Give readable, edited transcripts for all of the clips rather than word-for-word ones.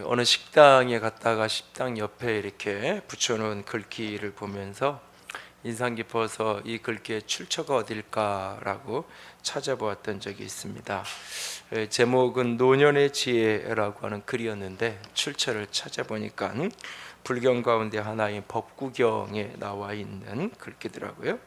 어느 식당에 갔다가 식당 옆에 이렇게 붙여놓은 글귀를 보면서 인상 깊어서 이 글귀의 출처가 어딜까라고 찾아보았던 적이 있습니다. 제목은 노년의 지혜라고 하는 글이었는데 출처를 찾아보니까 불경 가운데 하나인 법구경에 나와 있는 글귀더라고요.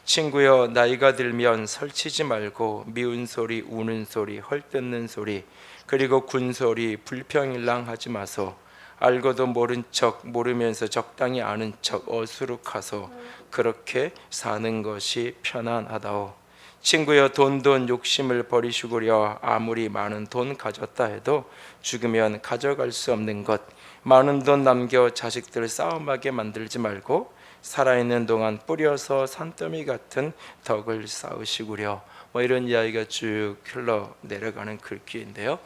친구여, 나이가 들면 설치지 말고 미운 소리, 우는 소리, 헐뜯는 소리, 그리고 군소리, 불평일랑 하지 마소. 알고도 모른 척, 모르면서 적당히 아는 척 어수룩하소. 그렇게 사는 것이 편안하다오. 친구여, 돈 욕심을 버리시구려. 아무리 많은 돈 가졌다 해도 죽으면 가져갈 수 없는 것, 많은 돈 남겨 자식들 싸움하게 만들지 말고 살아있는 동안 뿌려서 산더미 같은 덕을 쌓으시구려. 이런 이야기가 쭉 흘러 내려가는 글귀인데요.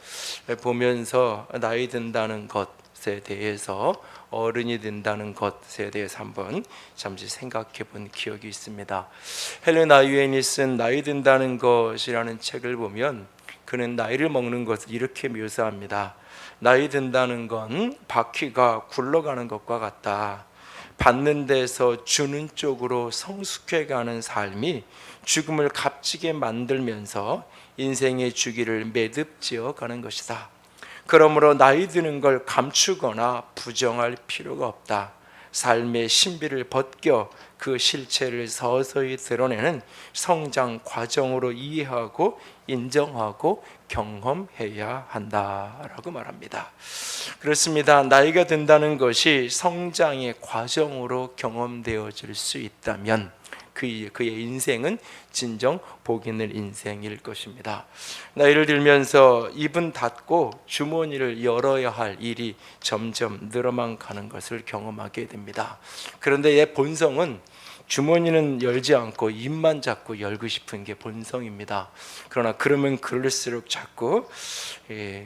보면서 나이 든다는 것에 대해서, 어른이 된다는 것에 대해서 한번 잠시 생각해 본 기억이 있습니다. 헬렌 아이엔이 쓴 나이 든다는 것이라는 책을 보면 그는 나이를 먹는 것을 이렇게 묘사합니다. 나이 든다는 건 바퀴가 굴러가는 것과 같다. 받는 데서 주는 쪽으로 성숙해가는 삶이 죽음을 값지게 만들면서 인생의 주기를 매듭지어 가는 것이다. 그러므로 나이 드는 걸 감추거나 부정할 필요가 없다. 삶의 신비를 벗겨 그 실체를 서서히 드러내는 성장 과정으로 이해하고 인정하고 경험해야 한다라고 말합니다. 그렇습니다. 나이가 든다는 것이 성장의 과정으로 경험되어질 수 있다면 그의 인생은 진정 복 있는 인생일 것입니다. 나이를 들면서 입은 닫고 주머니를 열어야 할 일이 점점 늘어만 가는 것을 경험하게 됩니다. 그런데 얘 본성은 주머니는 열지 않고 입만 자꾸 열고 싶은 게 본성입니다. 그러나 그러면 그럴수록 자꾸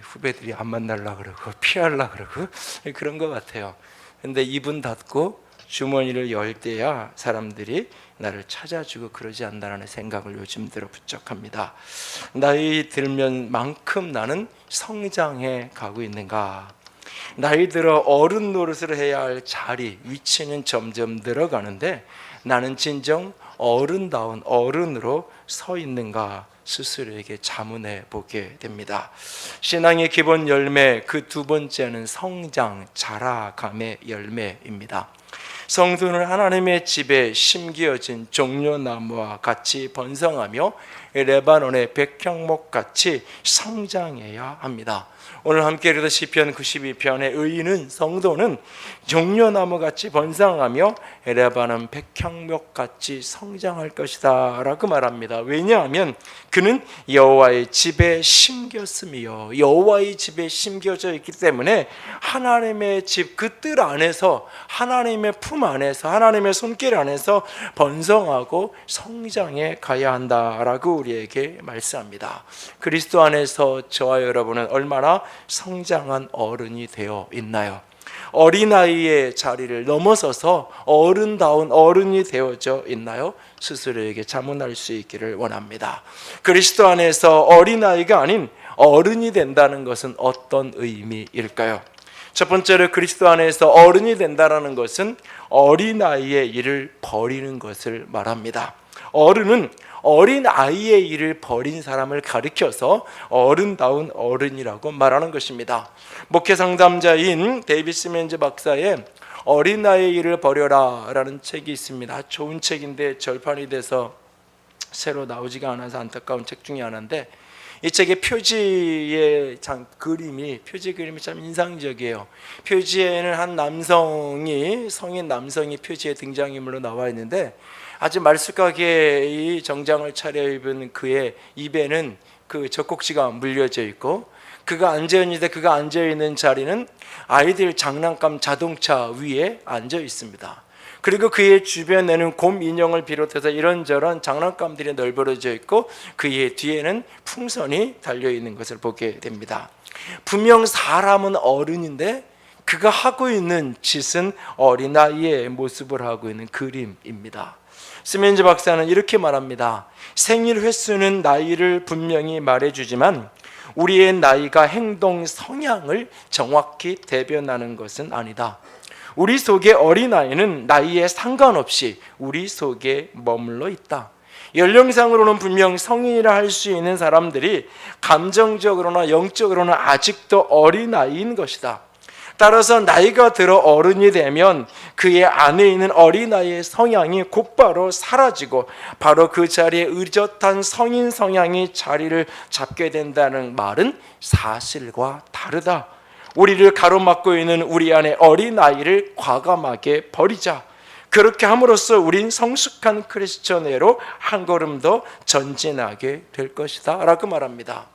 후배들이 안 만나려고 그러고 피하려고 그러고 그런 것 같아요. 근데 입은 닫고 주머니를 열 때야 사람들이 나를 찾아주고 그러지 않나라는 생각을 요즘 들어 부쩍합니다. 나이 들면 만큼 나는 성장해 가고 있는가? 나이 들어 어른 노릇을 해야 할 자리, 위치는 점점 늘어가는데 나는 진정 어른다운 어른으로 서 있는가? 스스로에게 자문해 보게 됩니다. 신앙의 기본 열매, 그 두 번째는 성장, 자라감의 열매입니다. 성도는 하나님의 집에 심기어진 종려나무와 같이 번성하며 레바논의 백향목같이 성장해야 합니다. 오늘 함께 읽은 시편 92편의 의인은, 성도는 종려나무같이 번성하며 레바논 백향목같이 성장할 것이다 라고 말합니다. 왜냐하면 그는 여호와의 집에 심겼으며, 여호와의 집에 심겨져 있기 때문에 하나님의 집, 그 뜰 안에서, 하나님의 품 안에서, 하나님의 손길 안에서 번성하고 성장해 가야 한다라고 우리에게 말씀합니다. 그리스도 안에서 저와 여러분은 얼마나 성장한 어른이 되어 있나요? 어린아이의 자리를 넘어서서 어른다운 어른이 되어져 있나요? 스스로에게 자문할 수 있기를 원합니다. 그리스도 안에서 어린아이가 아닌 어른이 된다는 것은 어떤 의미일까요? 첫 번째로 그리스도 안에서 어른이 된다는 것은 어린아이의 일을 버리는 것을 말합니다. 어른은 어린아이의 일을 버린 사람을 가리켜서 어른다운 어른이라고 말하는 것입니다. 목회상담자인 데이빗 시멘즈 박사의 어린아이의 일을 버려라 라는 책이 있습니다. 좋은 책인데 절판이 돼서 새로 나오지가 않아서 안타까운 책 중에 하나인데, 이 책의 표지의 표지 그림이 참 인상적이에요. 표지에는 한 남성이, 성인 남성이 표지에 등장인물로 나와 있는데 아주 말쑥하게 이 정장을 차려입은 그의 입에는 그 젖꼭지가 물려져 있고, 그가 앉아있는데 그가 앉아있는 자리는 아이들 장난감 자동차 위에 앉아 있습니다. 그리고 그의 주변에는 곰 인형을 비롯해서 이런저런 장난감들이 널브러져 있고 그의 뒤에는 풍선이 달려있는 것을 보게 됩니다. 분명 사람은 어른인데 그가 하고 있는 짓은 어린아이의 모습을 하고 있는 그림입니다. 시멘즈 박사는 이렇게 말합니다. 생일 횟수는 나이를 분명히 말해주지만 우리의 나이가 행동 성향을 정확히 대변하는 것은 아니다. 우리 속의 어린아이는 나이에 상관없이 우리 속에 머물러 있다. 연령상으로는 분명 성인이라 할 수 있는 사람들이 감정적으로나 영적으로는 아직도 어린아이인 것이다. 따라서 나이가 들어 어른이 되면 그의 안에 있는 어린아이의 성향이 곧바로 사라지고 바로 그 자리에 의젓한 성인 성향이 자리를 잡게 된다는 말은 사실과 다르다. 우리를 가로막고 있는 우리 안에 어린아이를 과감하게 버리자. 그렇게 함으로써 우린 성숙한 크리스천으로 한 걸음 더 전진하게 될 것이다 라고 말합니다.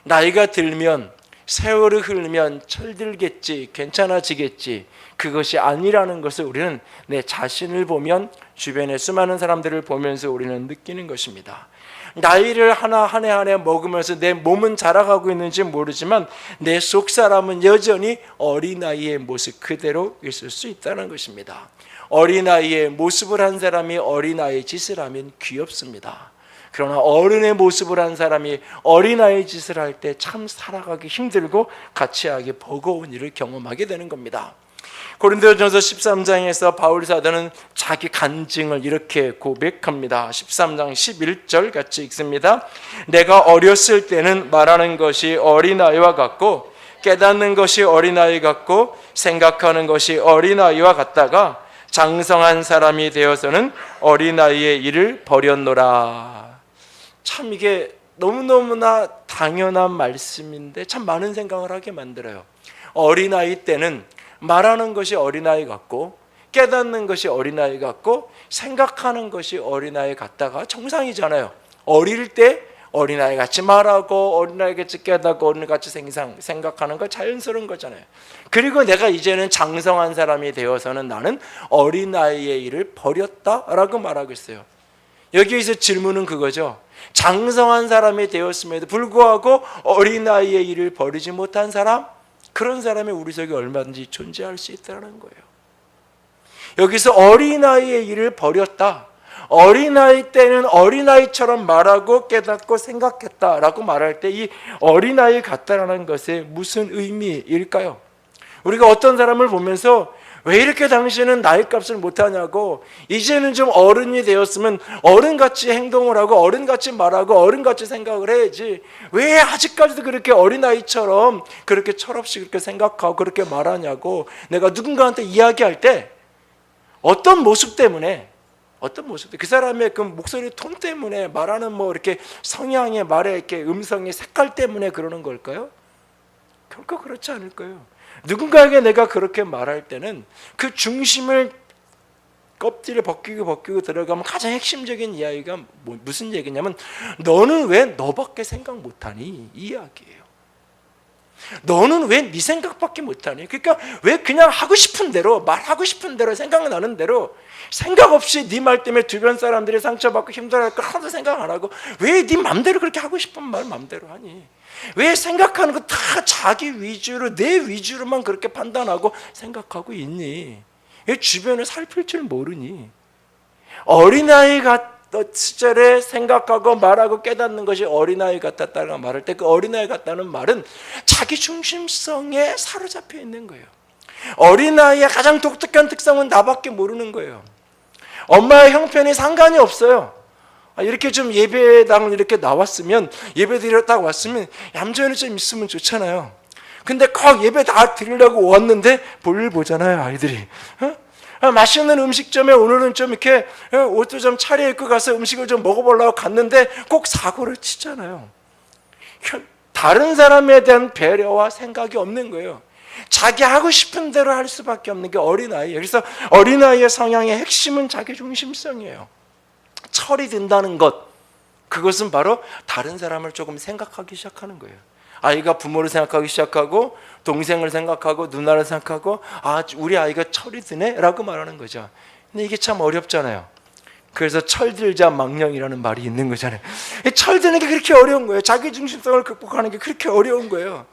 나이가 들면 세월이 흐르면 철들겠지, 괜찮아지겠지, 그것이 아니라는 것을 우리는 내 자신을 보면, 주변의 수많은 사람들을 보면서 우리는 느끼는 것입니다. 나이를 한 해 먹으면서 내 몸은 자라가고 있는지 모르지만 내 속사람은 여전히 어린아이의 모습 그대로 있을 수 있다는 것입니다. 어린아이의 모습을 한 사람이 어린아이의 짓을 하면 귀엽습니다. 그러나 어른의 모습을 한 사람이 어린아이 짓을 할 때 참 살아가기 힘들고 가치하기 버거운 일을 경험하게 되는 겁니다. 고린도전서 13장에서 바울 사도는 자기 간증을 이렇게 고백합니다. 13장 11절 같이 읽습니다. 내가 어렸을 때는 말하는 것이 어린아이와 같고 깨닫는 것이 어린아이 같고 생각하는 것이 어린아이와 같다가 장성한 사람이 되어서는 어린아이의 일을 버렸노라. 참 이게 너무너무나 당연한 말씀인데 참 많은 생각을 하게 만들어요. 어린아이 때는 말하는 것이 어린아이 같고 깨닫는 것이 어린아이 같고 생각하는 것이 어린아이 같다가 정상이잖아요. 어릴 때 어린아이 같이 말하고 어린아이 같이 깨닫고 어린아이 같이 생각하는 거 자연스러운 거잖아요. 그리고 내가 이제는 장성한 사람이 되어서는 나는 어린아이의 일을 버렸다라고 말하고 있어요. 여기에서 질문은 그거죠. 장성한 사람이 되었음에도 불구하고 어린아이의 일을 버리지 못한 사람, 그런 사람이 우리 속에 얼마든지 존재할 수 있다는 거예요. 여기서 어린아이의 일을 버렸다, 어린아이 때는 어린아이처럼 말하고 깨닫고 생각했다라고 말할 때 이 어린아이 같다라는 것에 무슨 의미일까요? 우리가 어떤 사람을 보면서 왜 이렇게 당신은 나이값을 못하냐고, 이제는 좀 어른이 되었으면 어른같이 행동을 하고 어른같이 말하고 어른같이 생각을 해야지, 왜 아직까지도 그렇게 어린아이처럼 그렇게 철없이 그렇게 생각하고 그렇게 말하냐고 내가 누군가한테 이야기할 때 어떤 모습 때문에 그 사람의 그 목소리 톤 때문에 말하는 뭐 이렇게 성향의 말의 이렇게 음성의 색깔 때문에 그러는 걸까요? 결코 그렇지 않을 거예요. 누군가에게 내가 그렇게 말할 때는 그 중심을 껍질을 벗기고 들어가면 가장 핵심적인 이야기가 무슨 얘기냐면 너는 왜 너밖에 생각 못하니? 이 이야기예요. 너는 왜 네 생각밖에 못하니? 그러니까 왜 그냥 하고 싶은 대로 말하고 싶은 대로 생각나는 대로 생각 없이 네 말 때문에 주변 사람들이 상처받고 힘들어할 거 하나도 생각 안 하고 왜 네 맘대로 그렇게 하고 싶은 말 맘대로 하니? 왜 생각하는 거 다 자기 위주로 내 위주로만 그렇게 판단하고 생각하고 있니? 왜 주변을 살필 줄 모르니? 어린아이 시절에 생각하고 말하고 깨닫는 것이 어린아이 같다라고 말할 때 그 어린아이 같다는 말은 자기 중심성에 사로잡혀 있는 거예요. 어린아이의 가장 독특한 특성은 나밖에 모르는 거예요. 엄마의 형편이 상관이 없어요. 이렇게 좀 예배당을 이렇게 나왔으면, 예배 드리러 딱 왔으면 얌전히 좀 있으면 좋잖아요. 근데 꼭 예배 다 드리려고 왔는데 볼일 보잖아요, 아이들이. 맛있는 음식점에 오늘은 좀 이렇게 옷도 좀 차려입고 가서 음식을 좀 먹어보려고 갔는데 꼭 사고를 치잖아요. 다른 사람에 대한 배려와 생각이 없는 거예요. 자기 하고 싶은 대로 할 수밖에 없는 게 어린아이예요. 그래서 어린아이의 성향의 핵심은 자기 중심성이에요. 철이 든다는 것, 그것은 바로 다른 사람을 조금 생각하기 시작하는 거예요. 아이가 부모를 생각하기 시작하고 동생을 생각하고 누나를 생각하고 우리 아이가 철이 드네? 라고 말하는 거죠. 근데 이게 참 어렵잖아요. 그래서 철들자 망령이라는 말이 있는 거잖아요. 철드는 게 그렇게 어려운 거예요. 자기 중심성을 극복하는 게 그렇게 어려운 거예요.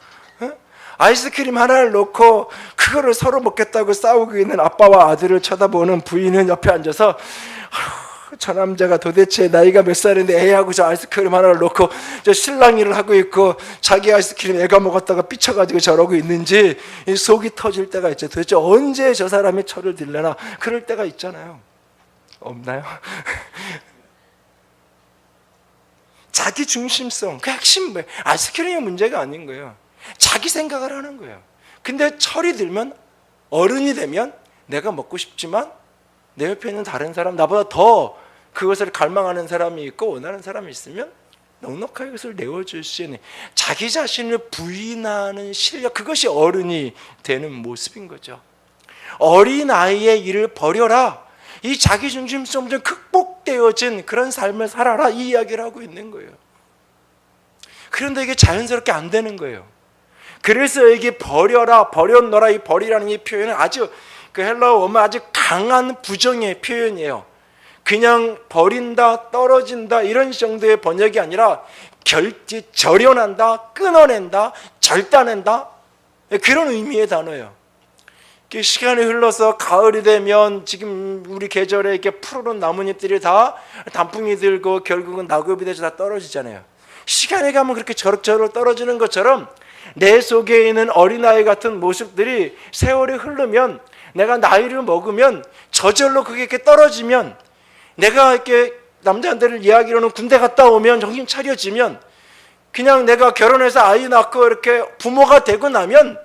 아이스크림 하나를 놓고 그거를 서로 먹겠다고 싸우고 있는 아빠와 아들을 쳐다보는 부인은 옆에 앉아서 저 남자가 도대체 나이가 몇 살인데 애하고 저 아이스크림 하나를 놓고 저 신랑 일을 하고 있고 자기 아이스크림 애가 먹었다가 삐쳐가지고 저러고 있는지 속이 터질 때가 있죠. 도대체 언제 저 사람이 철을 들려나 그럴 때가 있잖아요. 없나요? 자기 중심성, 그 핵심 뭐예요? 아이스크림이 문제가 아닌 거예요. 자기 생각을 하는 거예요. 근데 철이 들면, 어른이 되면 내가 먹고 싶지만 내 옆에 있는 다른 사람, 나보다 더 그것을 갈망하는 사람이 있고 원하는 사람이 있으면 넉넉하게 그것을 내어줄 수 있는 자기 자신을 부인하는 실력, 그것이 어른이 되는 모습인 거죠. 어린아이의 일을 버려라, 이 자기중심성 좀 극복되어진 그런 삶을 살아라, 이 이야기를 하고 있는 거예요. 그런데 이게 자연스럽게 안 되는 거예요. 그래서 이게 버려라, 버렸노라, 이 버리라는 이 표현은 아주 그 헬라어 원문 아주 강한 부정의 표현이에요. 그냥 버린다, 떨어진다 이런 정도의 번역이 아니라 절연한다, 끊어낸다, 절단한다, 그런 의미의 단어예요. 시간이 흘러서 가을이 되면 지금 우리 계절에 이렇게 푸르른 나뭇잎들이 다 단풍이 들고 결국은 낙엽이 돼서 다 떨어지잖아요. 시간이 가면 그렇게 저럭저럭 떨어지는 것처럼 내 속에 있는 어린아이 같은 모습들이 세월이 흐르면, 내가 나이를 먹으면 저절로 그게 이렇게 떨어지면, 내가 이렇게 남자들을 이야기로는 군대 갔다 오면 정신 차려지면, 그냥 내가 결혼해서 아이 낳고 이렇게 부모가 되고 나면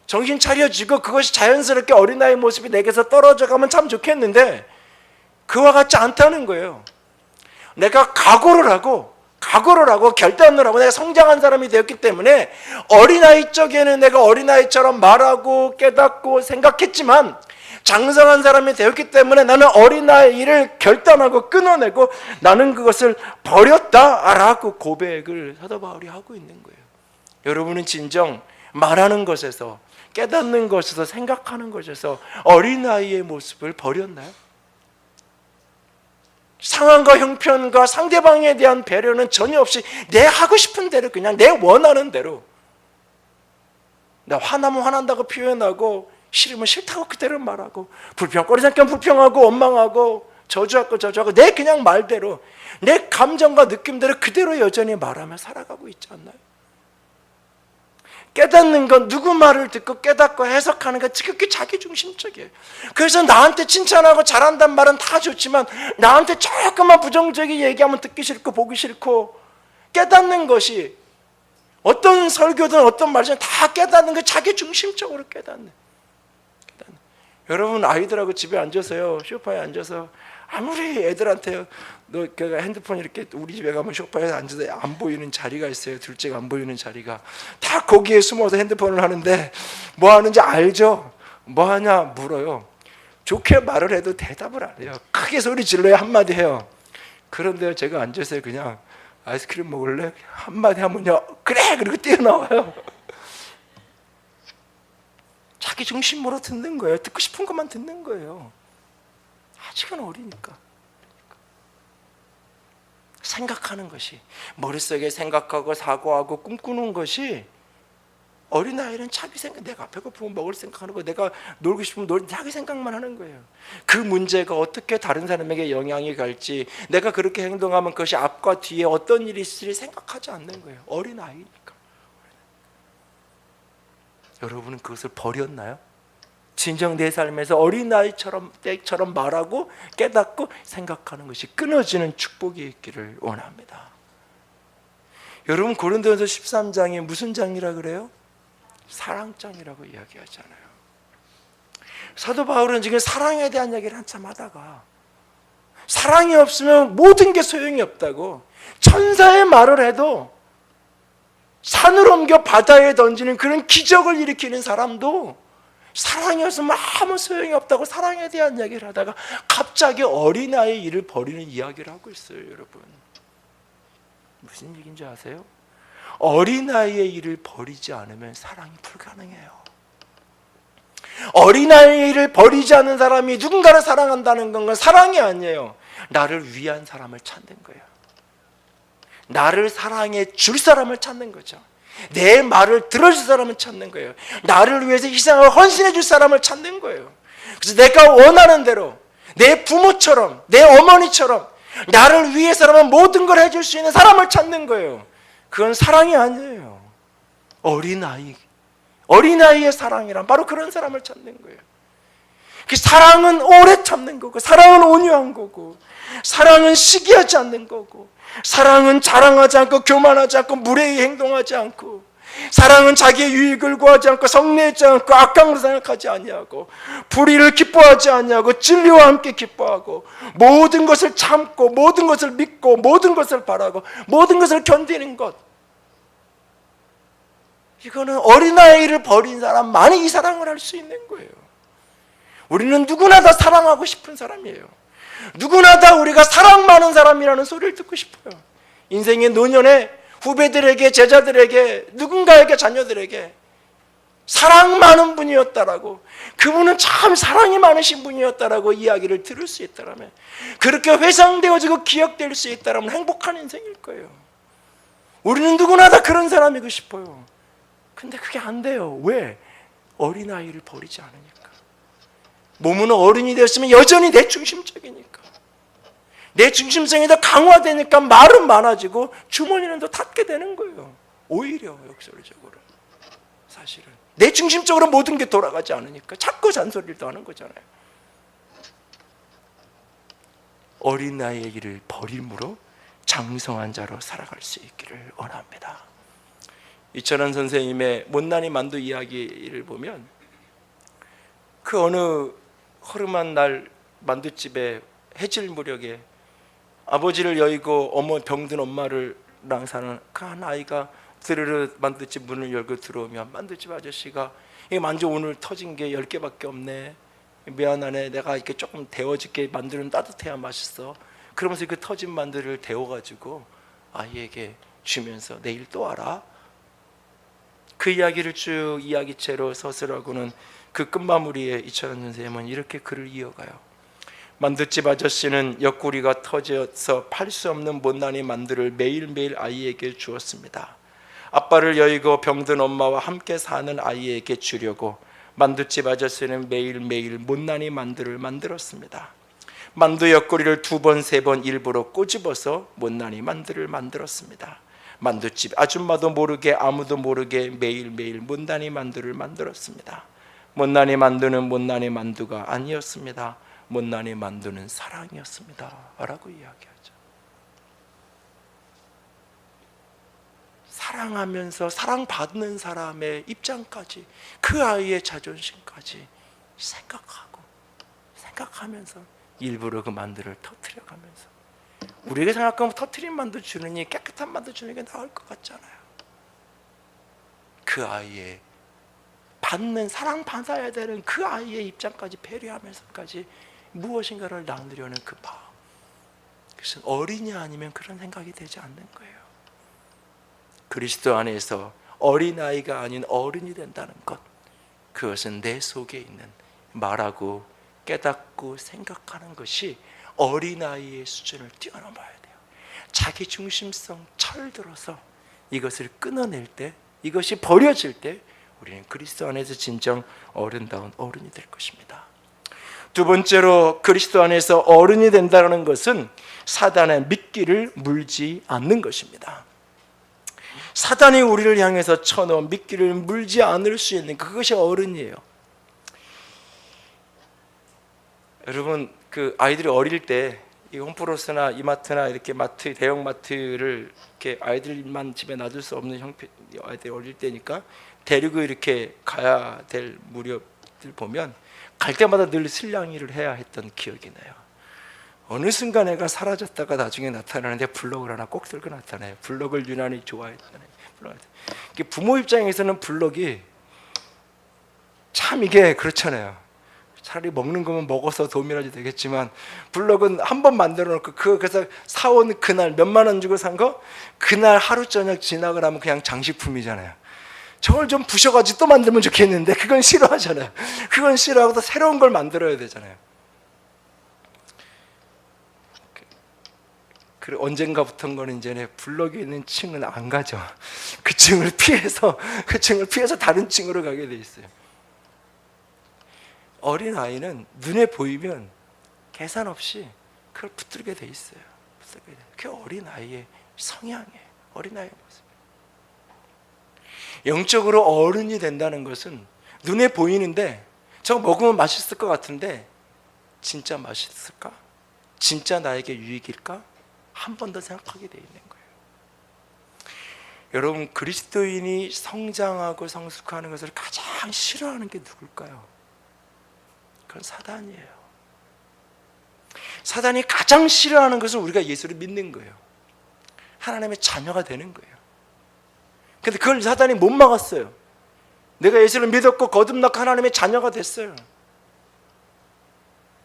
정신 차려지고 그것이 자연스럽게 어린아이 모습이 내게서 떨어져 가면 참 좋겠는데 그와 같지 않다는 거예요. 내가 각오를 하고 결단을 하고 내가 성장한 사람이 되었기 때문에 어린아이 쪽에는 내가 어린아이처럼 말하고 깨닫고 생각했지만 장성한 사람이 되었기 때문에 나는 어린아이를 결단하고 끊어내고 나는 그것을 버렸다라고 고백을 사도 바울이 하고 있는 거예요. 여러분은 진정 말하는 것에서, 깨닫는 것에서, 생각하는 것에서 어린아이의 모습을 버렸나요? 상황과 형편과 상대방에 대한 배려는 전혀 없이 내 하고 싶은 대로, 그냥 내 원하는 대로, 나 화나면 화난다고 표현하고 싫으면 싫다고 그대로 말하고 불평거리 생기면 불평하고 원망하고 저주하고 내 그냥 말대로, 내 감정과 느낌대로 그대로 여전히 말하며 살아가고 있지 않나요? 깨닫는 건 누구 말을 듣고 깨닫고 해석하는 건 지극히 자기중심적이에요. 그래서 나한테 칭찬하고 잘한다는 말은 다 좋지만 나한테 조금만 부정적인 얘기하면 듣기 싫고 보기 싫고, 깨닫는 것이 어떤 설교든 어떤 말이든 다 깨닫는 거 자기중심적으로 깨닫는. 여러분 아이들하고 집에 앉아서요, 소파에 앉아서 아무리 애들한테 너 핸드폰 이렇게, 우리 집에 가면 소파에 앉아서 안 보이는 자리가 있어요. 둘째가 안 보이는 자리가. 다 거기에 숨어서 핸드폰을 하는데 뭐 하는지 알죠? 뭐 하냐 물어요. 좋게 말을 해도 대답을 안 해요. 크게 소리 질러야 한마디 해요. 그런데 제가 앉아서 그냥 아이스크림 먹을래? 한마디 하면요, 그래! 그리고 뛰어나와요. 자기 중심으로 듣는 거예요. 듣고 싶은 것만 듣는 거예요. 아직은 어리니까. 생각하는 것이, 머릿속에 생각하고 사고하고 꿈꾸는 것이, 어린아이는 자기 생각, 내가 배고프면 먹을 생각하는 거, 내가 놀고 싶으면 자기 생각만 하는 거예요. 그 문제가 어떻게 다른 사람에게 영향이 갈지, 내가 그렇게 행동하면 그것이 앞과 뒤에 어떤 일이 있을지 생각하지 않는 거예요. 어린아이니까. 여러분은 그것을 버렸나요? 진정 내 삶에서 어린아이처럼 때처럼 말하고 깨닫고 생각하는 것이 끊어지는 축복이 있기를 원합니다. 여러분 고린도전서 13장이 무슨 장이라 그래요? 사랑장이라고 이야기하잖아요. 사도 바울은 지금 사랑에 대한 이야기를 한참 하다가 사랑이 없으면 모든 게 소용이 없다고, 천사의 말을 해도 산을 옮겨 바다에 던지는 그런 기적을 일으키는 사람도 사랑이 없으면 아무 소용이 없다고 사랑에 대한 이야기를 하다가 갑자기 어린아이의 일을 버리는 이야기를 하고 있어요. 여러분 무슨 얘기인지 아세요? 어린아이의 일을 버리지 않으면 사랑이 불가능해요. 어린아이의 일을 버리지 않는 사람이 누군가를 사랑한다는 건 사랑이 아니에요. 나를 위한 사람을 찾는 거예요. 나를 사랑해 줄 사람을 찾는 거죠. 내 말을 들어줄 사람을 찾는 거예요. 나를 위해서 희생을 헌신해 줄 사람을 찾는 거예요. 그래서 내가 원하는 대로 내 부모처럼, 내 어머니처럼, 나를 위해서라면 모든 걸 해줄 수 있는 사람을 찾는 거예요. 그건 사랑이 아니에요. 어린아이의 사랑이란 바로 그런 사람을 찾는 거예요. 그 사랑은 오래 참는 거고, 사랑은 온유한 거고, 사랑은 시기하지 않는 거고, 사랑은 자랑하지 않고 교만하지 않고 무례히 행동하지 않고, 사랑은 자기의 유익을 구하지 않고 성내지 않고 악감으로 생각하지 아니하고, 불의를 기뻐하지 아니하고 진리와 함께 기뻐하고, 모든 것을 참고 모든 것을 믿고 모든 것을 바라고 모든 것을 견디는 것, 이거는 어린아이를 버린 사람만이 이 사랑을 할 수 있는 거예요. 우리는 누구나 다 사랑하고 싶은 사람이에요. 누구나 다 우리가 사랑 많은 사람이라는 소리를 듣고 싶어요. 인생의 노년에 후배들에게, 제자들에게, 누군가에게, 자녀들에게 사랑 많은 분이었다라고, 그분은 참 사랑이 많으신 분이었다라고 이야기를 들을 수 있다라면, 그렇게 회상되어지고 기억될 수 있다라면 행복한 인생일 거예요. 우리는 누구나 다 그런 사람이고 싶어요. 근데 그게 안 돼요. 왜? 어린아이를 버리지 않으니까. 몸은 어른이 되었으면 여전히 내 중심적이니까. 내 중심성이 더 강화되니까 말은 많아지고 주머니는 더 닫게 되는 거예요. 오히려 역설적으로. 사실은 내 중심적으로 모든 게 돌아가지 않으니까 자꾸 잔소리를 더 하는 거잖아요. 어린아이의 일을 버림으로 장성한 자로 살아갈 수 있기를 원합니다. 이철원 선생님의 못난이 만두 이야기를 보면, 그 어느 허름한 날 만두집에 해질 무렵에 아버지를 여의고 병든 엄마랑 사는 그 한 아이가 드르르 만두집 문을 열고 들어오면, 만두집 아저씨가 이 만두 오늘 터진 게 10개밖에 없네, 미안하네, 내가 이렇게 조금 데워줄게, 만두는 따뜻해야 맛있어. 그러면서 그 터진 만두를 데워가지고 아이에게 주면서 내일 또 와라. 그 이야기를 쭉 이야기체로 서술하고는 그 끝마무리에 이철원 선생님은 이렇게 글을 이어가요. 만두집 아저씨는 옆구리가 터져서 팔 수 없는 못난이 만두를 매일매일 아이에게 주었습니다. 아빠를 여의고 병든 엄마와 함께 사는 아이에게 주려고 만두집 아저씨는 매일매일 못난이 만두를 만들었습니다. 만두 옆구리를 2번, 3번 일부러 꼬집어서 못난이 만두를 만들었습니다. 만두집 아줌마도 모르게 아무도 모르게 매일매일 못난이 만두를 만들었습니다. 못난이 만두는 못난이 만두가 아니었습니다. 못난이 만두는 사랑이었습니다 라고 이야기하죠. 사랑하면서 사랑받는 사람의 입장까지, 그 아이의 자존심까지 생각하면서 일부러 그 만두를 터뜨려가면서, 우리가 생각하면 터뜨린 만두 주느니 깨끗한 만두 주는 게 나을 것 같잖아요. 그 아이의 받는, 사랑받아야 되는 그 아이의 입장까지 배려하면서까지 무엇인가를 나누려는 그 마음, 그것은 어린이 아니면 그런 생각이 되지 않는 거예요. 그리스도 안에서 어린아이가 아닌 어른이 된다는 것, 그것은 내 속에 있는 말하고 깨닫고 생각하는 것이 어린아이의 수준을 뛰어넘어야 돼요. 자기 중심성 철들어서 이것을 끊어낼 때, 이것이 버려질 때 우리는 그리스도 안에서 진정 어른다운 어른이 될 것입니다. 두 번째로, 그리스도 안에서 어른이 된다는 것은 사단의 미끼를 물지 않는 것입니다. 사단이 우리를 향해서 쳐놓은 미끼를 물지 않을 수 있는 그것이 어른이에요. 여러분, 그 아이들이 어릴 때 이 홈프로스나 이마트나 이렇게 마트, 대형 마트를 이렇게 아이들만 집에 놔둘 수 없는 형편, 아이들이 어릴 때니까 데리고 이렇게 가야 될 무렵들 보면 갈 때마다 늘 슬랑이를 해야 했던 기억이 나요. 어느 순간 애가 사라졌다가 나중에 나타나는데 블럭을 하나 꼭 들고 나타나요. 블럭을 유난히 좋아했잖아요. 부모 입장에서는 블럭이 참 이게 그렇잖아요. 차라리 먹는 거면 먹어서 도움이라도 되겠지만, 블럭은 한 번 만들어 놓고 그래서 사온 그날 몇만 원 주고 산 거, 그날 하루 저녁 지나고 나면 그냥 장식품이잖아요. 저걸 좀 부셔가지고 또 만들면 좋겠는데 그건 싫어하잖아요. 그건 싫어하고 또 새로운 걸 만들어야 되잖아요. 그리고 언젠가부터는 거는 이제 블럭에 있는 층은 안 가죠. 그 층을 피해서 다른 층으로 가게 돼 있어요. 어린 아이는 눈에 보이면 계산 없이 그걸 붙들게 돼 있어요. 속에 그 어린아이의 성향이에요. 어린아이의 모습. 영적으로 어른이 된다는 것은 눈에 보이는데 저거 먹으면 맛있을 것 같은데 진짜 맛있을까? 진짜 나에게 유익일까? 한 번 더 생각하게 돼 있는 거예요. 여러분, 그리스도인이 성장하고 성숙하는 것을 가장 싫어하는 게 누굴까요? 그건 사단이에요. 사단이 가장 싫어하는 것은 우리가 예수를 믿는 거예요. 하나님의 자녀가 되는 거예요. 근데 그걸 사단이 못 막았어요. 내가 예수를 믿었고 거듭났고 하나님의 자녀가 됐어요.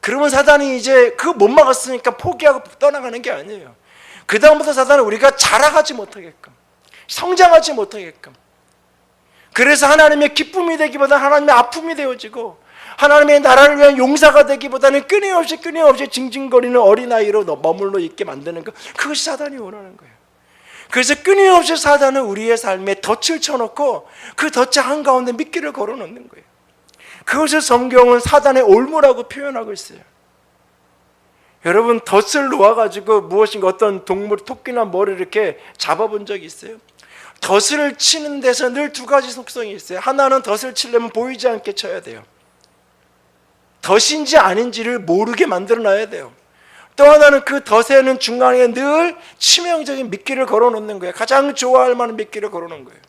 그러면 사단이 이제 그거 못 막았으니까 포기하고 떠나가는 게 아니에요. 그 다음부터 사단은 우리가 자라가지 못하게끔, 성장하지 못하게끔, 그래서 하나님의 기쁨이 되기보다 하나님의 아픔이 되어지고 하나님의 나라를 위한 용사가 되기보다는 끊임없이 징징거리는 어린아이로 머물러 있게 만드는 것, 그것이 사단이 원하는 거예요. 그래서 끊임없이 사단은 우리의 삶에 덫을 쳐놓고 그 덫의 한가운데 미끼를 걸어놓는 거예요. 그것을 성경은 사단의 올무라고 표현하고 있어요. 여러분, 덫을 놓아가지고 무엇인가 어떤 동물, 토끼나 뭐를 이렇게 잡아본 적이 있어요? 덫을 치는 데서 늘 두 가지 속성이 있어요. 하나는 덫을 치려면 보이지 않게 쳐야 돼요. 덫인지 아닌지를 모르게 만들어놔야 돼요. 또 하나는 그 덫에는 중간에 늘 치명적인 미끼를 걸어놓는 거예요. 가장 좋아할 만한 미끼를 걸어놓은 거예요.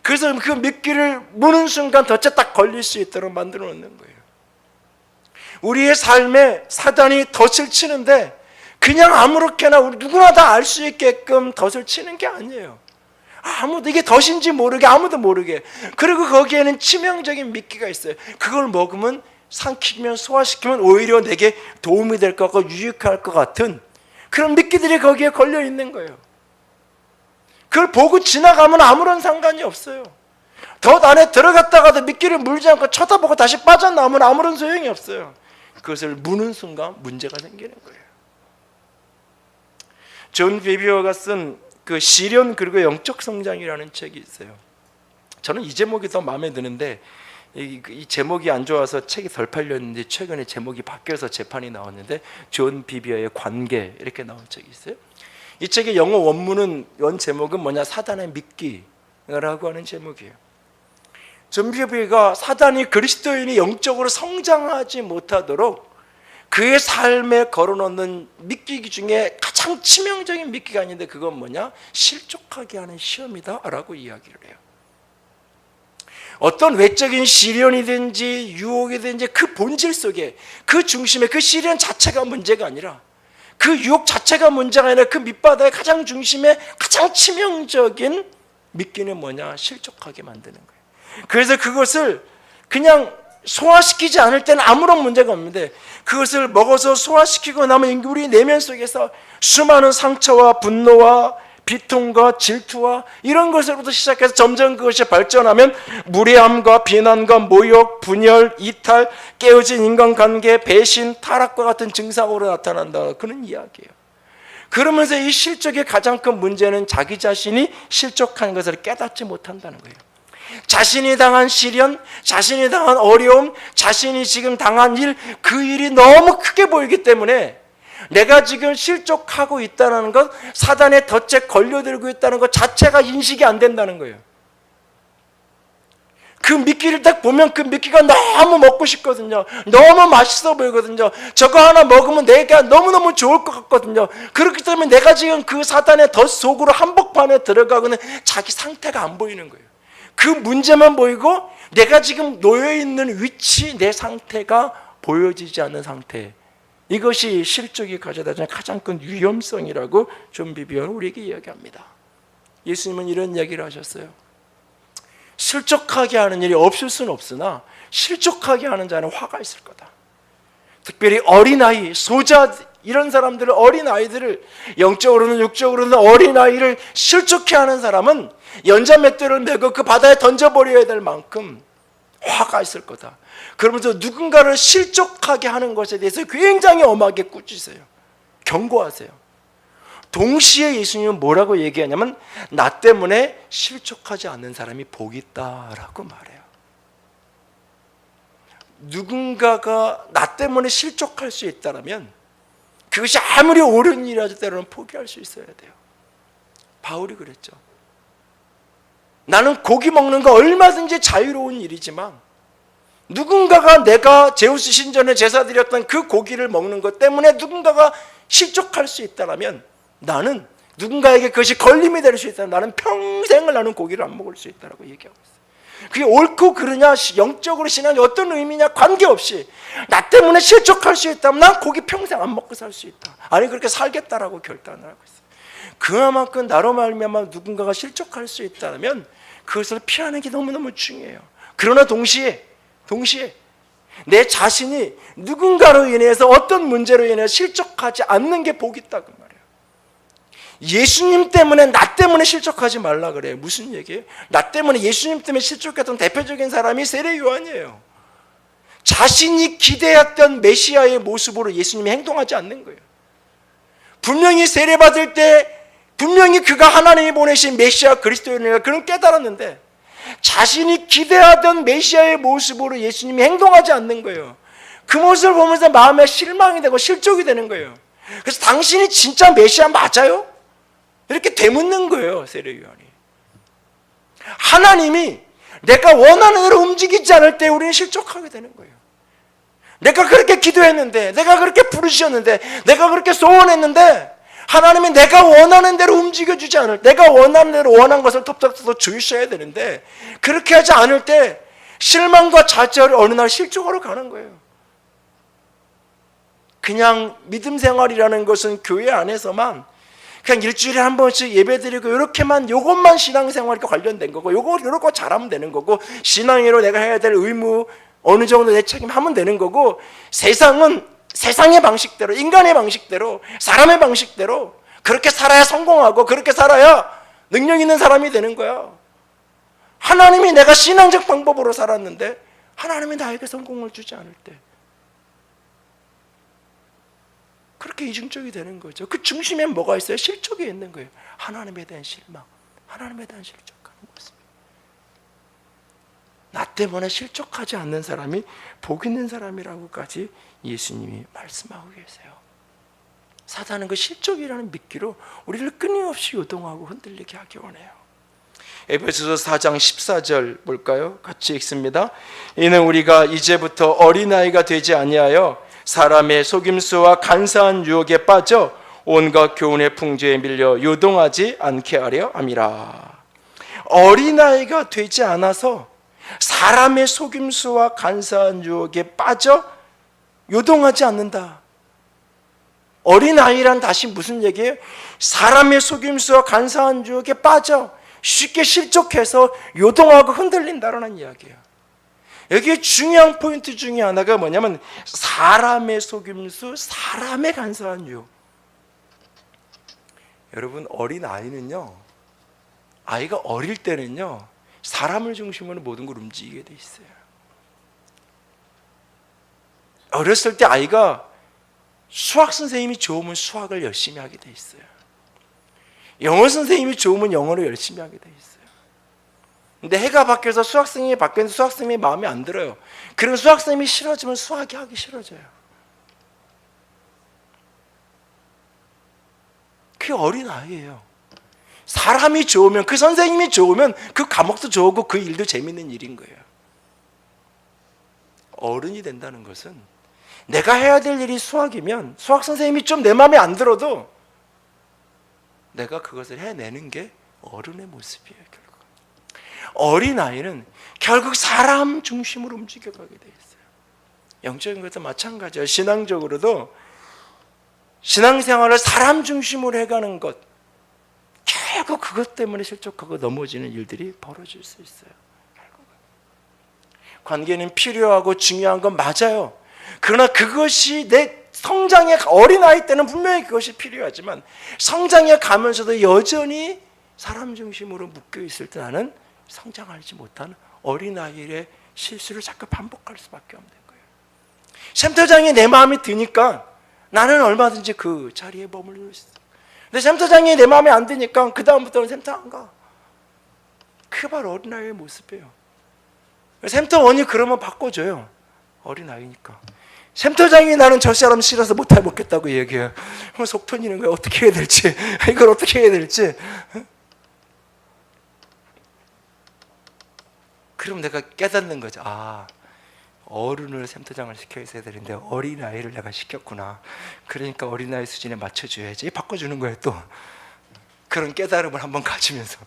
그래서 그 미끼를 무는 순간 덫에 딱 걸릴 수 있도록 만들어 놓는 거예요. 우리의 삶에 사단이 덫을 치는데 그냥 아무렇게나 우리 누구나 다 알 수 있게끔 덫을 치는 게 아니에요. 아무도 이게 덫인지 모르게, 아무도 모르게. 그리고 거기에는 치명적인 미끼가 있어요. 그걸 먹으면, 삼키면, 소화시키면 오히려 내게 도움이 될 것 같고 유익할 것 같은 그런 미끼들이 거기에 걸려 있는 거예요. 그걸 보고 지나가면 아무런 상관이 없어요. 덫 안에 들어갔다가도 미끼를 물지 않고 쳐다보고 다시 빠져나오면 아무런 소용이 없어요. 그것을 무는 순간 문제가 생기는 거예요. 존 비비어가 쓴 그 시련 그리고 영적 성장이라는 책이 있어요. 저는 이 제목이 더 마음에 드는데 이 제목이 안 좋아서 책이 덜 팔렸는데 최근에 제목이 바뀌어서 재판이 나왔는데 존 비비어의 관계 이렇게 나온 책이 있어요. 이 책의 영어 원문은 원 제목은 뭐냐? 사단의 미끼라고 하는 제목이에요. 존 비비어가 사단이 그리스도인이 영적으로 성장하지 못하도록 그의 삶에 걸어놓는 미끼 중에 가장 치명적인 미끼가 있는데 그건 뭐냐? 실족하게 하는 시험이다 라고 이야기를 해요. 어떤 외적인 시련이든지 유혹이든지 그 본질 속에, 그 중심에 그 시련 자체가 문제가 아니라, 그 유혹 자체가 문제가 아니라 그 밑바닥의 가장 중심에 가장 치명적인 미끼는 뭐냐? 실족하게 만드는 거예요. 그래서 그것을 그냥 소화시키지 않을 때는 아무런 문제가 없는데 그것을 먹어서 소화시키고 나면 우리 내면 속에서 수많은 상처와 분노와 비통과 질투와 이런 것으로부터 시작해서 점점 그것이 발전하면 무례함과 비난과 모욕, 분열, 이탈, 깨어진 인간관계, 배신, 타락과 같은 증상으로 나타난다. 그런 이야기예요. 그러면서 이 실족의 가장 큰 문제는 자기 자신이 실족한 것을 깨닫지 못한다는 거예요. 자신이 당한 시련, 자신이 당한 어려움, 자신이 지금 당한 일, 그 일이 너무 크게 보이기 때문에 내가 지금 실족하고 있다는 것, 사단의 덫에 걸려들고 있다는 것 자체가 인식이 안 된다는 거예요. 그 미끼를 딱 보면 그 미끼가 너무 먹고 싶거든요. 너무 맛있어 보이거든요. 저거 하나 먹으면 내가 너무너무 좋을 것 같거든요. 그렇기 때문에 내가 지금 그 사단의 덫 속으로 한복판에 들어가고는 자기 상태가 안 보이는 거예요. 그 문제만 보이고 내가 지금 놓여있는 위치, 내 상태가 보여지지 않는 상태, 이것이 실족이 가져다 주는 가장 큰 위험성이라고 존 비비어는 우리에게 이야기합니다. 예수님은 이런 이야기를 하셨어요. 실족하게 하는 일이 없을 수는 없으나 실족하게 하는 자는 화가 있을 거다. 특별히 어린아이, 소자 이런 사람들을, 어린아이들을, 영적으로는 육적으로는 어린아이를 실족해 하는 사람은 연자맷돌을 메고 그 바다에 던져버려야 될 만큼 화가 있을 거다. 그러면서 누군가를 실족하게 하는 것에 대해서 굉장히 엄하게 꾸짖으세요. 경고하세요. 동시에 예수님은 뭐라고 얘기하냐면 나 때문에 실족하지 않는 사람이 복이 있다라고 말해요. 누군가가 나 때문에 실족할 수 있다면 그것이 아무리 옳은 일이라도 때로는 포기할 수 있어야 돼요. 바울이 그랬죠. 나는 고기 먹는 거 얼마든지 자유로운 일이지만 누군가가 내가 제우스 신전에 제사 드렸던 그 고기를 먹는 것 때문에 누군가가 실족할 수 있다면 나는 누군가에게 그것이 걸림이 될 수 있다면 나는 평생을 나는 고기를 안 먹을 수 있다고 얘기하고 있어요. 그게 옳고 그르냐, 영적으로 신앙이 어떤 의미냐 관계없이 나 때문에 실족할 수 있다면 난 고기 평생 안 먹고 살 수 있다. 아니 그렇게 살겠다라고 결단을 하고 있어요. 그만큼 나로 말미암아 누군가가 실족할 수 있다면 그것을 피하는 게 너무너무 중요해요. 그러나 동시에 내 자신이 누군가로 인해서 어떤 문제로 인해 실족하지 않는 게 복이 있다고 말이에요. 예수님 때문에 나 때문에 실족하지 말라 그래요. 무슨 얘기예요? 나 때문에 예수님 때문에 실족했던 대표적인 사람이 세례 요한이에요. 자신이 기대했던 메시아의 모습으로 예수님이 행동하지 않는 거예요. 분명히 세례받을 때 분명히 그가 하나님이 보내신 메시아 그리스도인이라 그런 깨달았는데 자신이 기대하던 메시아의 모습으로 예수님이 행동하지 않는 거예요. 그 모습을 보면서 마음에 실망이 되고 실족이 되는 거예요. 그래서 당신이 진짜 메시아 맞아요? 이렇게 되묻는 거예요. 세례 요한이. 하나님이 내가 원하는 대로 움직이지 않을 때 우리는 실족하게 되는 거예요. 내가 그렇게 기도했는데, 내가 그렇게 부르셨는데, 내가 그렇게 소원했는데 하나님이 내가 원하는 대로 움직여주지 않을 때, 내가 원하는 대로 원한 것을 톱닥톱닥 주셔야 되는데 그렇게 하지 않을 때 실망과 좌절이 어느 날 실족으로 가는 거예요. 그냥 믿음 생활이라는 것은 교회 안에서만 그냥 일주일에 한 번씩 예배드리고 이렇게만 요것만 신앙생활과 관련된 거고 요거 잘하면 되는 거고 신앙으로 내가 해야 될 의무 어느 정도 내 책임하면 되는 거고 세상은 세상의 방식대로 인간의 방식대로 사람의 방식대로 그렇게 살아야 성공하고 그렇게 살아야 능력 있는 사람이 되는 거야. 하나님이 내가 신앙적 방법으로 살았는데 하나님이 나에게 성공을 주지 않을 때 그렇게 이중적이 되는 거죠. 그 중심에 뭐가 있어요? 실족이 있는 거예요. 하나님에 대한 실망, 하나님에 대한 실족하는 모습. 나 때문에 실족하지 않는 사람이 복 있는 사람이라고까지 예수님이 말씀하고 계세요. 사단은 그 실족이라는 미끼로 우리를 끊임없이 요동하고 흔들리게 하기 원해요. 에베소서 4장 14절 볼까요? 같이 읽습니다. 이는 우리가 이제부터 어린아이가 되지 아니하여 사람의 속임수와 간사한 유혹에 빠져 온갖 교훈의 풍조에 밀려 요동하지 않게 하려 함이라. 어린아이가 되지 않아서 사람의 속임수와 간사한 유혹에 빠져 요동하지 않는다. 어린아이란 다시 무슨 얘기예요? 사람의 속임수와 간사한 유혹에 빠져 쉽게 실족해서 요동하고 흔들린다라는 이야기예요. 여기에 중요한 포인트 중에 하나가 뭐냐면 사람의 속임수, 사람의 간사한 유혹. 여러분 어린아이는요, 아이가 어릴 때는요 사람을 중심으로 모든 걸 움직이게 돼 있어요. 어렸을 때 아이가 수학 선생님이 좋으면 수학을 열심히 하게 돼 있어요. 영어 선생님이 좋으면 영어를 열심히 하게 돼 있어요. 근데 해가 바뀌어서 수학 선생님이 바뀌었는데 수학 선생님이 마음에 안 들어요. 그럼 수학 선생님이 싫어지면 수학이 하기 싫어져요. 그게 어린아이예요. 사람이 좋으면, 그 선생님이 좋으면 그 과목도 좋고 그 일도 재밌는 일인 거예요. 어른이 된다는 것은 내가 해야 될 일이 수학이면 수학 선생님이 좀 내 마음에 안 들어도 내가 그것을 해내는 게 어른의 모습이에요. 결국 어린아이는 결국 사람 중심으로 움직여가게 돼 있어요. 영적인 것도 마찬가지예요. 신앙적으로도 신앙생활을 사람 중심으로 해가는 것, 결국 그것 때문에 실족하고 넘어지는 일들이 벌어질 수 있어요. 결국은. 관계는 필요하고 중요한 건 맞아요. 그러나 그것이 내 성장에, 어린아이 때는 분명히 그것이 필요하지만 성장에 가면서도 여전히 사람 중심으로 묶여 있을 때 나는 성장하지 못하는 어린아이의 실수를 자꾸 반복할 수밖에 없는 거예요. 샘터장이 내 마음에 드니까 나는 얼마든지 그 자리에 머물러 있어. 근데 샘터장이 내 마음에 안 드니까 그 다음부터는 샘터 안 가. 그게 바로 어린아이의 모습이에요. 샘터원이 그러면 바꿔줘요. 어린아이니까. 샘터장이 나는 저 사람 싫어서 못 해먹겠다고 얘기해요. 속 터지는 거야. 어떻게 해야 될지, 이걸 어떻게 해야 될지. 그럼 내가 깨닫는 거죠. 아, 어른을 샘터장을 시켜 있어야 되는데 어린아이를 내가 시켰구나. 그러니까 어린아이 수준에 맞춰줘야지. 바꿔주는 거예요. 또 그런 깨달음을 한번 가지면서.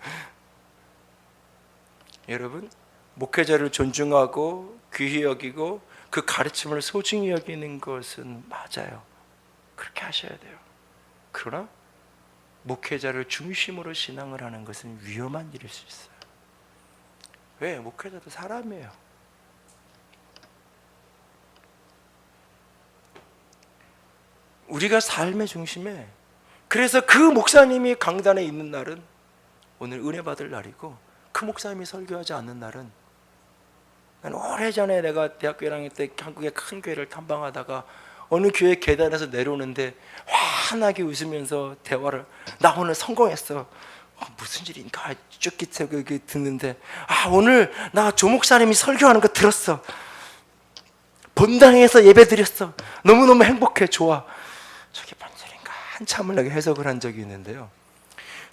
여러분, 목회자를 존중하고 귀히 여기고 그 가르침을 소중히 여기는 것은 맞아요. 그렇게 하셔야 돼요. 그러나 목회자를 중심으로 신앙을 하는 것은 위험한 일일 수 있어요. 왜? 목회자도 사람이에요. 우리가 삶의 중심에, 그래서 그 목사님이 강단에 있는 날은 오늘 은혜 받을 날이고, 그 목사님이 설교하지 않는 날은, 난 오래전에 내가 대학교 1학년 때 한국의 큰 교회를 탐방하다가 어느 교회 계단에서 내려오는데 환하게 웃으면서 대화를, 나 오늘 성공했어. 무슨 일인가 쫓기서 듣는데, 오늘 나 조 목사님이 설교하는 거 들었어. 본당에서 예배 드렸어. 너무너무 행복해. 좋아. 저게 뭔 소린가 한참을 내가 해석을 한 적이 있는데요,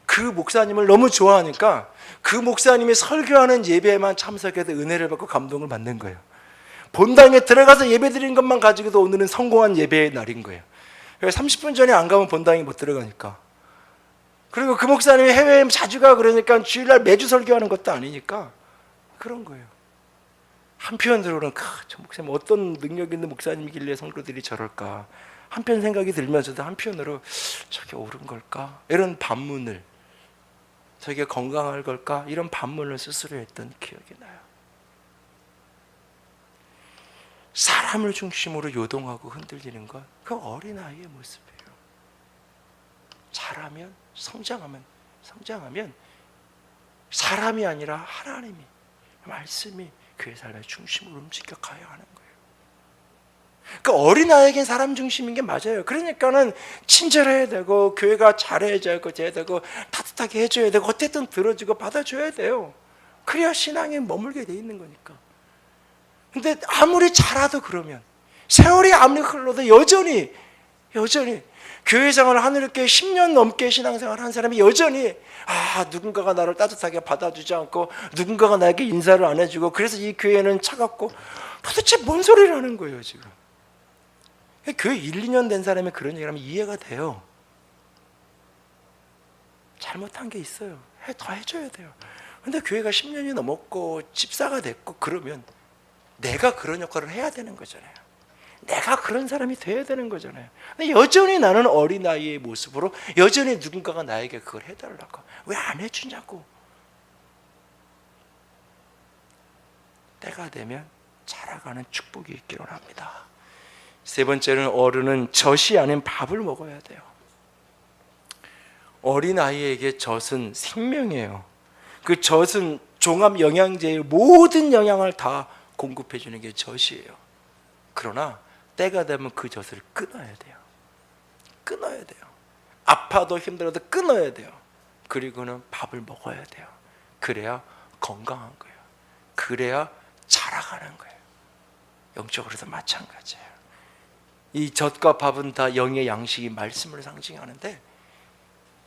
그 목사님을 너무 좋아하니까 그 목사님이 설교하는 예배에만 참석해서 은혜를 받고 감동을 받는 거예요. 본당에 들어가서 예배 드린 것만 가지고도 오늘은 성공한 예배의 날인 거예요. 30분 전에 안 가면 본당에 못 들어가니까. 그리고 그 목사님이 해외에 자주 가, 그러니까 주일날 매주 설교하는 것도 아니니까 그런 거예요. 한편으로는 저 목사님 어떤 능력 있는 목사님이길래 성도들이 저럴까, 한편 생각이 들면서도 한편으로 저게 옳은 걸까, 이런 반문을, 저게 건강할 걸까, 이런 반문을 스스로 했던 기억이 나요. 사람을 중심으로 요동하고 흔들리는 것, 그 어린아이의 모습이에요. 자라면, 성장하면 사람이 아니라 하나님이, 말씀이 그의 삶의 중심으로 움직여 가야 하는 거예요. 그 어린아이에겐 사람 중심인 게 맞아요. 그러니까는 친절해야 되고, 교회가 잘해야 되고, 따뜻하게 해줘야 되고, 어쨌든 들어주고 받아줘야 돼요. 그래야 신앙에 머물게 돼 있는 거니까. 근데 아무리 잘하도, 그러면 세월이 아무리 흘러도 여전히 교회 생활을 하늘께 10년 넘게 신앙생활을 한 사람이 여전히 누군가가 나를 따뜻하게 받아주지 않고, 누군가가 나에게 인사를 안 해주고, 그래서 이 교회는 차갑고, 도대체 뭔 소리를 하는 거예요 지금. 교회 1, 2년 된 사람이 그런 얘기를 하면 이해가 돼요. 잘못한 게 있어요. 더 해줘야 돼요. 근데 교회가 10년이 넘었고 집사가 됐고 그러면 내가 그런 역할을 해야 되는 거잖아요. 내가 그런 사람이 돼야 되는 거잖아요. 근데 여전히 나는 어린아이의 모습으로, 여전히 누군가가 나에게 그걸 해달라고, 왜 안 해주냐고. 때가 되면 자라가는 축복이 있기를 합니다. 세 번째는, 어른은 젖이 아닌 밥을 먹어야 돼요. 어린아이에게 젖은 생명이에요. 그 젖은 종합 영양제의 모든 영양을 다 공급해 주는 게 젖이에요. 그러나 때가 되면 그 젖을 끊어야 돼요. 아파도 힘들어도 끊어야 돼요. 그리고는 밥을 먹어야 돼요. 그래야 건강한 거예요. 그래야 자라가는 거예요. 영적으로도 마찬가지예요. 이 젖과 밥은 다 영의 양식이 말씀을 상징하는데,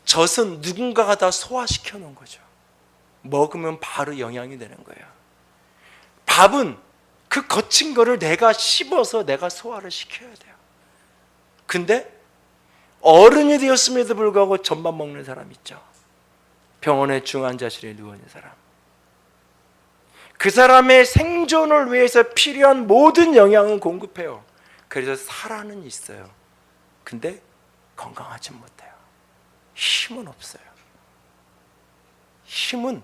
젖은 누군가가 다 소화시켜 놓은 거죠. 먹으면 바로 영양이 되는 거예요. 밥은 그 거친 거를 내가 씹어서 내가 소화를 시켜야 돼요. 근데 어른이 되었음에도 불구하고 젖만 먹는 사람 있죠. 병원에 중환자실에 누워있는 사람. 그 사람의 생존을 위해서 필요한 모든 영양은 공급해요. 그래서 살아는 있어요. 근데 건강하지 못해요. 힘은 없어요. 힘은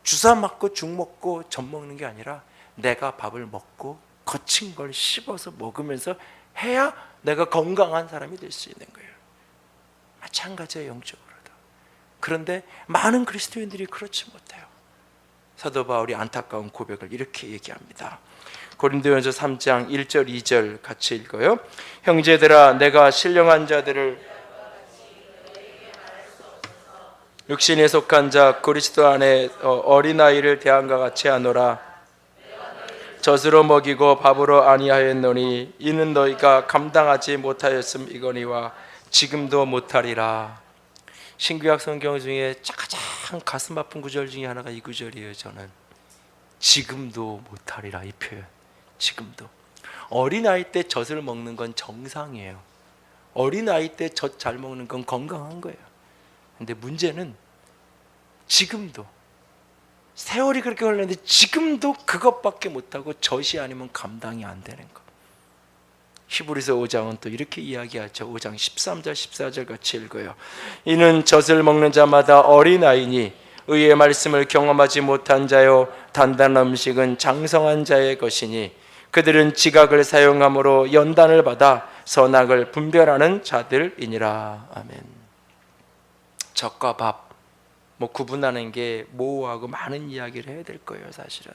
주사 맞고 죽 먹고 젖 먹는 게 아니라 내가 밥을 먹고 거친 걸 씹어서 먹으면서 해야 내가 건강한 사람이 될 수 있는 거예요. 마찬가지예요, 영적으로도. 그런데 많은 그리스도인들이 그렇지 못해요. 사도 바울이 안타까운 고백을 이렇게 얘기합니다. 고린도전서 3장 1절 2절 같이 읽어요. 형제들아, 내가 신령한 자들을 육신에 속한 자 그리스도 안에 어린아이를 대함과 같이 하노라. 젖으로 먹이고 밥으로 아니하였노니 이는 너희가 감당하지 못하였음이거니와 지금도 못하리라. 신구약 성경 중에 가장 가슴 아픈 구절 중에 하나가 이 구절이에요. 저는 지금도 못하리라, 이 표현. 지금도. 어린아이 때 젖을 먹는 건 정상이에요. 어린아이 때 젖 잘 먹는 건 건강한 거예요. 근데 문제는 지금도, 세월이 그렇게 흘렀는데 지금도 그것밖에 못하고 젖이 아니면 감당이 안 되는 거. 히브리서 5장은 또 이렇게 이야기하죠. 5장 13절 14절 같이 읽어요. 이는 젖을 먹는 자마다 어린아이니 의의 말씀을 경험하지 못한 자요 단단한 음식은 장성한 자의 것이니 그들은 지각을 사용함으로 연단을 받아 선악을 분별하는 자들이니라. 아멘. 젖과 밥 구분하는 게 모호하고 많은 이야기를 해야 될 거예요. 사실은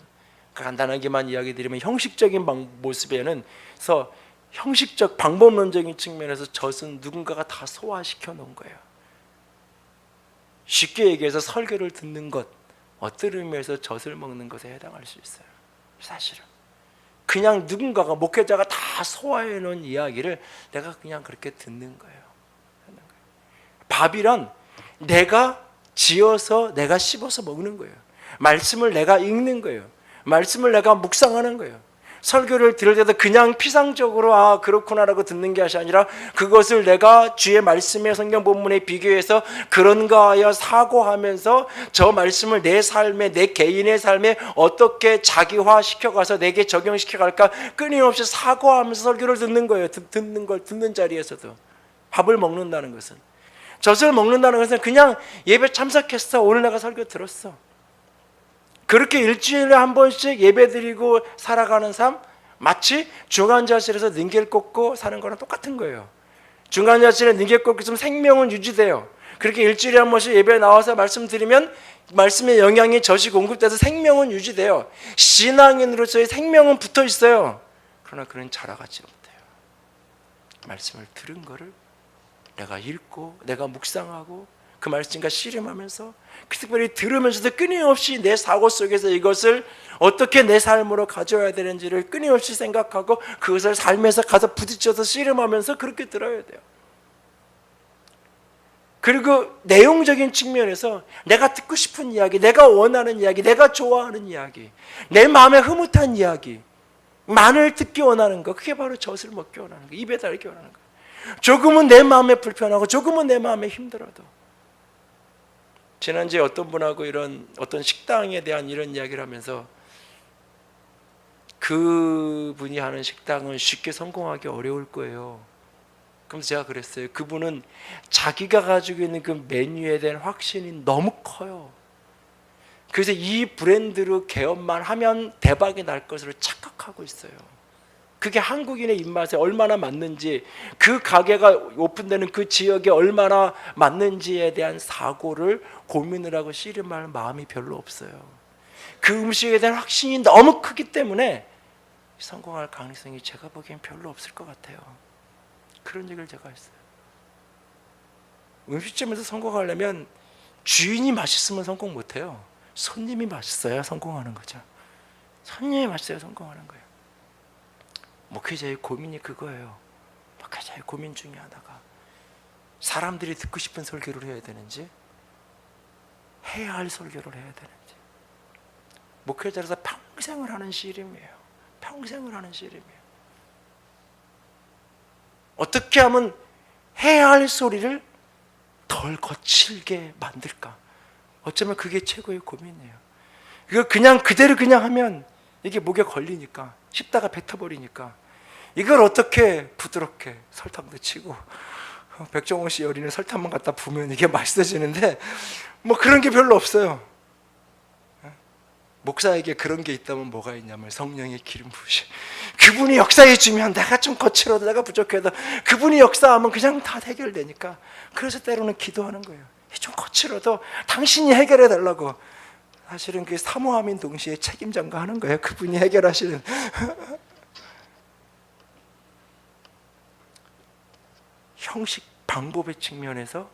간단하게만 이야기 드리면 형식적인 모습에는 형식적 방법론적인 측면에서 젖은 누군가가 다 소화시켜 놓은 거예요. 쉽게 얘기해서 설교를 듣는 것, 어떤 의미에서 젖을 먹는 것에 해당할 수 있어요. 사실은 그냥 누군가가, 목회자가 다 소화해 놓은 이야기를 내가 그냥 그렇게 듣는 거예요. 밥이란 내가 지어서 내가 씹어서 먹는 거예요. 말씀을 내가 읽는 거예요. 말씀을 내가 묵상하는 거예요. 설교를 들을 때도 그냥 피상적으로 그렇구나라고 듣는 것이 아니라 그것을 내가 주의 말씀의 성경 본문에 비교해서 그런가 하여 사고하면서 저 말씀을 내 삶에, 내 개인의 삶에 어떻게 자기화시켜가서 내게 적용시켜갈까 끊임없이 사고하면서 설교를 듣는 거예요. 듣는 자리에서도. 밥을 먹는다는 것은, 젖을 먹는다는 것은 그냥 예배 참석했어, 오늘 내가 설교 들었어, 그렇게 일주일에 한 번씩 예배드리고 살아가는 삶, 마치 중환자실에서 능계를 꽂고 사는 거랑 똑같은 거예요. 중환자실에 능계 꽂고 있으면 생명은 유지돼요. 그렇게 일주일에 한 번씩 예배에 나와서 말씀드리면 말씀의 영향이 젖이 공급돼서 생명은 유지돼요. 신앙인으로서의 생명은 붙어 있어요. 그러나 그는 자라가지 못해요. 말씀을 들은 거를 내가 읽고 내가 묵상하고 그 말씀과 씨름하면서, 특별히 들으면서도 끊임없이 내 사고 속에서 이것을 어떻게 내 삶으로 가져와야 되는지를 끊임없이 생각하고 그것을 삶에서 가서 부딪혀서 씨름하면서 그렇게 들어야 돼요. 그리고 내용적인 측면에서 내가 듣고 싶은 이야기, 내가 원하는 이야기, 내가 좋아하는 이야기, 내 마음에 흐뭇한 이야기, 만을 듣기 원하는 거, 그게 바로 젖을 먹기 원하는 거, 입에 달기 원하는 거. 조금은 내 마음에 불편하고 조금은 내 마음에 힘들어도. 지난주에 어떤 분하고 어떤 식당에 대한 이런 이야기를 하면서 그분이 하는 식당은 쉽게 성공하기 어려울 거예요. 그럼 제가 그랬어요. 그분은 자기가 가지고 있는 그 메뉴에 대한 확신이 너무 커요. 그래서 이 브랜드로 개업만 하면 대박이 날 것으로 착각하고 있어요. 그게 한국인의 입맛에 얼마나 맞는지, 그 가게가 오픈되는 그 지역에 얼마나 맞는지에 대한 사고를 고민을 하고 씨름할 마음이 별로 없어요. 그 음식에 대한 확신이 너무 크기 때문에 성공할 가능성이 제가 보기엔 별로 없을 것 같아요. 그런 얘기를 제가 했어요. 음식점에서 성공하려면 주인이 맛있으면 성공 못해요. 손님이 맛있어야 성공하는 거죠. 손님이 맛있어야 성공하는 거예요. 목회자의 고민이 그거예요. 목회자의 고민 중에 하나가 사람들이 듣고 싶은 설교를 해야 되는지 해야 할 설교를 해야 되는지. 목회자로서 평생을 하는 씨름이에요. 평생을 하는 씨름이에요. 어떻게 하면 해야 할 소리를 덜 거칠게 만들까? 어쩌면 그게 최고의 고민이에요. 이거 그냥 그대로 그냥 하면 이게 목에 걸리니까, 씹다가 뱉어버리니까 이걸 어떻게 부드럽게 설탕도 치고, 백종원 씨 요리는 설탕만 갖다 부으면 이게 맛있어지는데 그런 게 별로 없어요. 목사에게 그런 게 있다면 뭐가 있냐면 성령의 기름 부으심. 그분이 역사해 주면 내가 좀 거칠어도, 내가 부족해도 그분이 역사하면 그냥 다 해결되니까. 그래서 때로는 기도하는 거예요. 좀 거칠어도 당신이 해결해 달라고. 사실은 그게 사모함인 동시에 책임전가 하는 거예요. 그분이 해결하시는. 형식 방법의 측면에서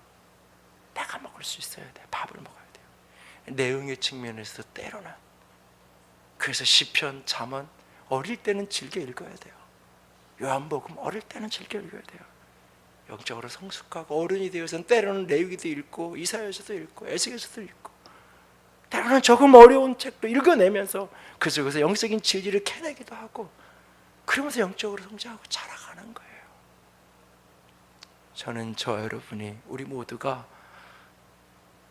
내가 먹을 수 있어야 돼. 밥을 먹어야 돼요. 내용의 측면에서 때로는. 그래서 시편, 잠언 어릴 때는 즐겨 읽어야 돼요. 요한복음 어릴 때는 즐겨 읽어야 돼요. 영적으로 성숙하고 어른이 되어서는 때로는 레위기도 읽고 이사야서도 읽고 에스겔서도 읽고 때로는 조금 어려운 책도 읽어내면서 그 속에서 영적인 진리를 캐내기도 하고 그러면서 영적으로 성장하고 자라가는 거예요. 저는 저 여러분이 우리 모두가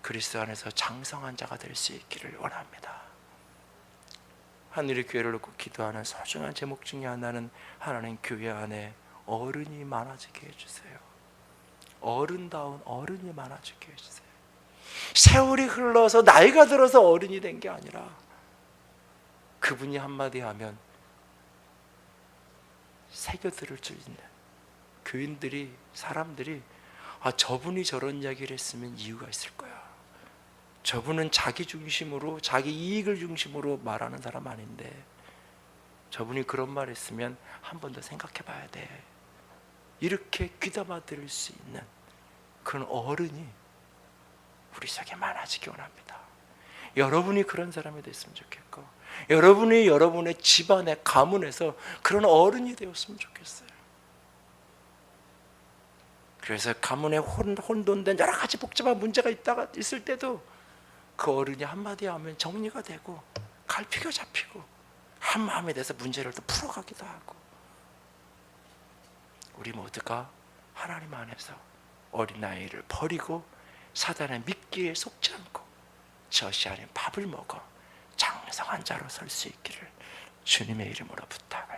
그리스도 안에서 장성한 자가 될 수 있기를 원합니다. 하늘의 교회를 놓고 기도하는 소중한 제목 중에 하나는 하나님 교회 안에 어른이 많아지게 해주세요. 어른다운 어른이 많아지게 해주세요. 세월이 흘러서 나이가 들어서 어른이 된 게 아니라 그분이 한마디 하면 새겨들을 줄 있는 교인들이, 사람들이 저분이 저런 이야기를 했으면 이유가 있을 거야. 저분은 자기 중심으로, 자기 이익을 중심으로 말하는 사람 아닌데 저분이 그런 말 했으면 한 번 더 생각해 봐야 돼. 이렇게 귀담아 들을 수 있는 그런 어른이 우리 속에 많아지기 원합니다. 여러분이 그런 사람이 됐으면 좋겠고 여러분이 여러분의 집안의 가문에서 그런 어른이 되었으면 좋겠어요. 그래서 가문에 혼돈된 여러 가지 복잡한 문제가 있을 때도 그 어른이 한마디 하면 정리가 되고 갈피가 잡히고 한 마음에 대해서 문제를 또 풀어가기도 하고 우리 모두가 하나님 안에서 어린아이를 버리고 사단의 미끼에 속지 않고 젖이 아닌 밥을 먹어 장성한 자로 설 수 있기를 주님의 이름으로 부탁드립니다.